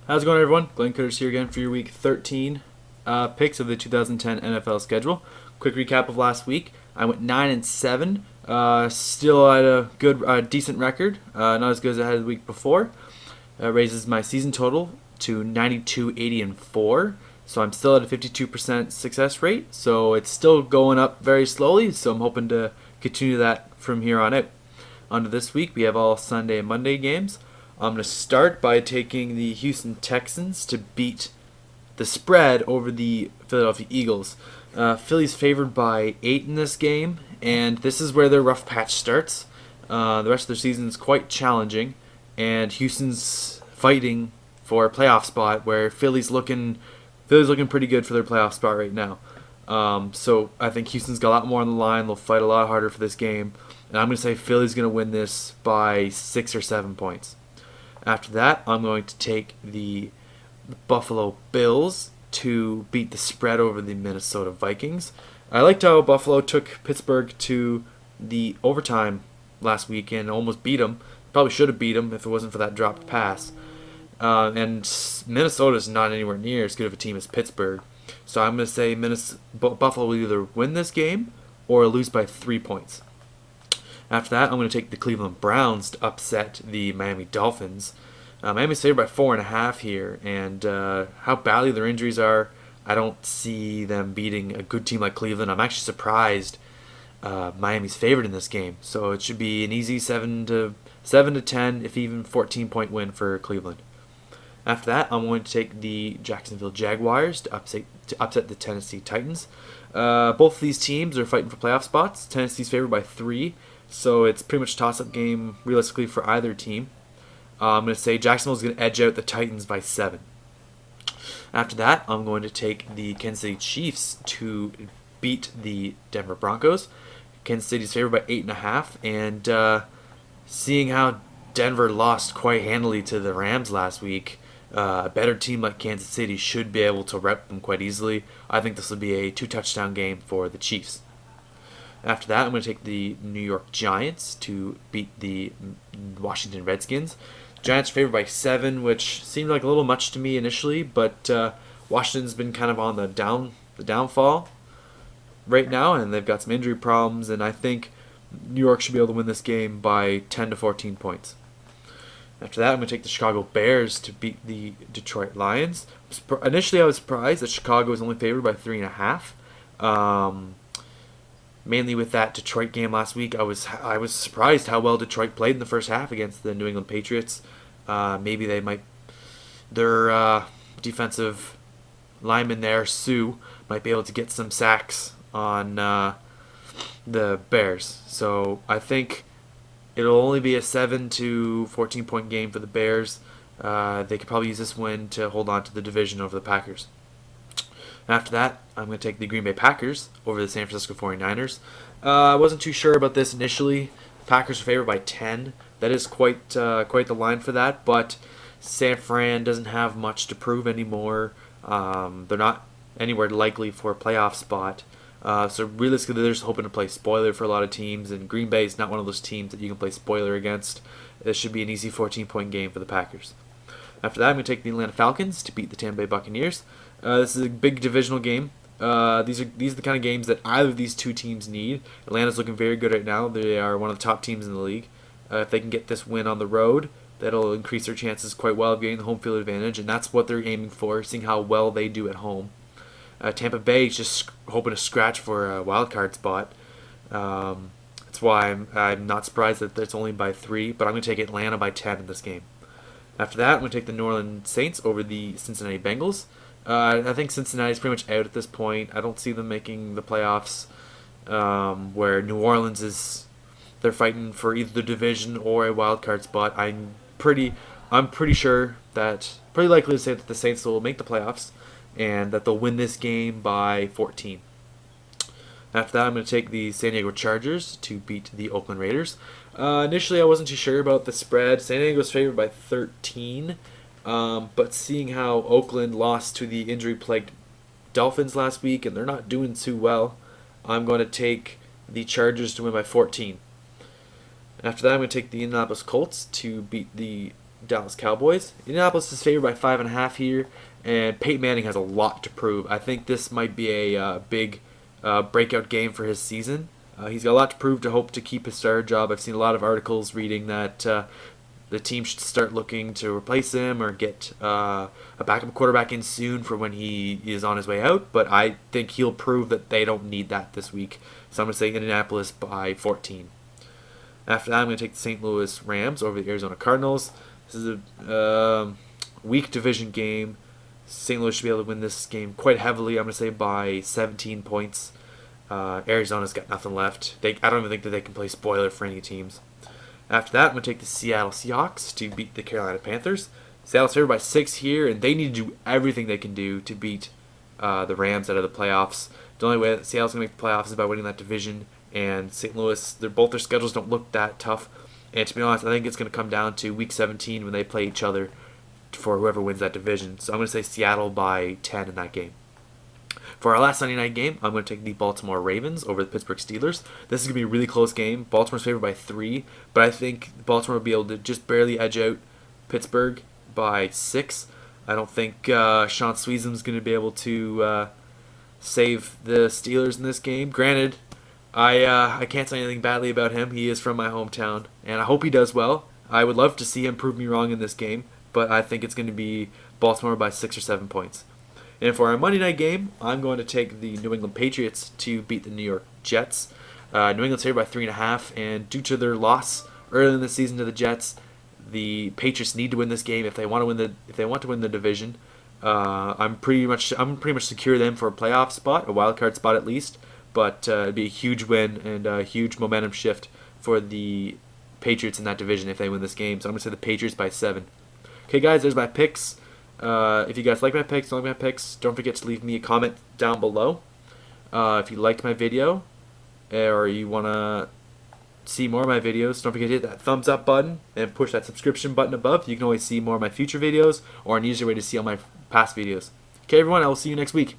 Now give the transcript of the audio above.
How's it going, everyone? KingCourtis here again for your Week 13 picks of the 2010 NFL schedule. Quick recap of last week. I went 9-7. Still at a good, decent record. Not as good as I had the week before. Raises my season total to 92, 80, and 4. So I'm still at a 52% success rate. So it's still going up very slowly. So I'm hoping to continue that from here on out. On to this week, we have all Sunday and Monday games. I'm going to start by taking the Houston Texans to beat the spread over the Philadelphia Eagles. Philly's favored by 8 in this game, and this is where their rough patch starts. The rest of their season is quite challenging, and Houston's fighting for a playoff spot where Philly's looking pretty good for their playoff spot right now. So I think Houston's got a lot more on the line. They'll fight a lot harder for this game, and I'm going to say Philly's going to win this by 6 or 7 points. After that, I'm going to take the Buffalo Bills to beat the spread over the Minnesota Vikings. I liked how Buffalo took Pittsburgh to the overtime last week and almost beat them. Probably should have beat them if it wasn't for that dropped pass. And Minnesota's not anywhere near as good of a team as Pittsburgh. So I'm going to say Buffalo will either win this game or lose by 3 points. After that, I'm going to take the Cleveland Browns to upset the Miami Dolphins. Miami's favored by 4.5 here, and how badly their injuries are, I don't see them beating a good team like Cleveland. I'm actually surprised Miami's favored in this game, so it should be an easy 7-10, if even 14-point win for Cleveland. After that, I'm going to take the Jacksonville Jaguars to upset the Tennessee Titans. Both of these teams are fighting for playoff spots. Tennessee's favored by 3. So it's pretty much a toss-up game, realistically, for either team. I'm going to say Jacksonville's going to edge out the Titans by 7. After that, I'm going to take the Kansas City Chiefs to beat the Denver Broncos. Kansas City's favored by 8.5, and seeing how Denver lost quite handily to the Rams last week, a better team like Kansas City should be able to rep them quite easily. I think this will be a 2-touchdown game for the Chiefs. After that, I'm going to take the New York Giants to beat the Washington Redskins. Giants favored by 7, which seemed like a little much to me initially, but Washington's been kind of on the downfall right now, and they've got some injury problems, and I think New York should be able to win this game by 10 to 14 points. After that, I'm going to take the Chicago Bears to beat the Detroit Lions. Initially, I was surprised that Chicago was only favored by 3.5. Mainly with that Detroit game last week, I was surprised how well Detroit played in the first half against the New England Patriots. Maybe their defensive lineman there, Sue, might be able to get some sacks on the Bears. So I think it'll only be a 7 to 14 point game for the Bears. They could probably use this win to hold on to the division over the Packers. After that, I'm going to take the Green Bay Packers over the San Francisco 49ers. I wasn't too sure about this initially. Packers are favored by 10. That is quite the line for that, but San Fran doesn't have much to prove anymore. They're not anywhere likely for a playoff spot. So realistically, they're just hoping to play spoiler for a lot of teams, and Green Bay is not one of those teams that you can play spoiler against. This should be an easy 14-point game for the Packers. After that, I'm going to take the Atlanta Falcons to beat the Tampa Bay Buccaneers. This is a big divisional game. These are the kind of games that either of these two teams need. Atlanta's looking very good right now. They are one of the top teams in the league. If they can get this win on the road, that'll increase their chances quite well of getting the home field advantage, and that's what they're aiming for, seeing how well they do at home. Tampa Bay is just hoping to scratch for a wild card spot. That's why I'm not surprised that it's only by 3, but I'm going to take Atlanta by 10 in this game. After that, I'm going to take the New Orleans Saints over the Cincinnati Bengals. I think Cincinnati's pretty much out at this point. I don't see them making the playoffs, where New Orleans they're fighting for either the division or a wild card spot. I'm pretty sure that pretty likely to say that the Saints will make the playoffs and that they'll win this game by 14. After that, I'm going to take the San Diego Chargers to beat the Oakland Raiders. Initially, I wasn't too sure about the spread. San Diego's favored by 13. But seeing how Oakland lost to the injury-plagued Dolphins last week, and they're not doing too well, I'm going to take the Chargers to win by 14. After that, I'm going to take the Indianapolis Colts to beat the Dallas Cowboys. Indianapolis is favored by 5.5 here, and Peyton Manning has a lot to prove. I think this might be a big breakout game for his season. He's got a lot to prove to hope to keep his starter job. I've seen a lot of articles reading that the team should start looking to replace him or get a backup quarterback in soon for when he is on his way out. But I think he'll prove that they don't need that this week. So I'm going to say Indianapolis by 14. After that, I'm going to take the St. Louis Rams over the Arizona Cardinals. This is a weak division game. St. Louis should be able to win this game quite heavily. I'm going to say by 17 points. Arizona's got nothing left. I don't even think that they can play spoiler for any teams. After that, I'm going to take the Seattle Seahawks to beat the Carolina Panthers. Seattle's favored by 6 here, and they need to do everything they can do to beat the Rams out of the playoffs. The only way that Seattle's going to make the playoffs is by winning that division. And St. Louis, both their schedules don't look that tough. And to be honest, I think it's going to come down to Week 17 when they play each other for whoever wins that division. So I'm going to say Seattle by 10 in that game. For our last Sunday night game, I'm going to take the Baltimore Ravens over the Pittsburgh Steelers. This is going to be a really close game. Baltimore's favored by 3, but I think Baltimore will be able to just barely edge out Pittsburgh by 6. I don't think Sean Sweezum's going to be able to save the Steelers in this game. Granted, I can't say anything badly about him. He is from my hometown, and I hope he does well. I would love to see him prove me wrong in this game, but I think it's going to be Baltimore by 6 or 7 points. And for our Monday night game, I'm going to take the New England Patriots to beat the New York Jets. New England's favored by 3.5, and due to their loss early in the season to the Jets, the Patriots need to win this game if they want to win the division. I'm pretty much secure them for a playoff spot, a wild card spot at least. But it'd be a huge win and a huge momentum shift for the Patriots in that division if they win this game. So I'm going to say the Patriots by 7. Okay, guys, there's my picks. If you guys like my picks, don't like my picks, don't forget to leave me a comment down below. If you liked my video or you want to see more of my videos, don't forget to hit that thumbs up button and push that subscription button above. You can always see more of my future videos or an easier way to see all my past videos. Okay, everyone, I will see you next week.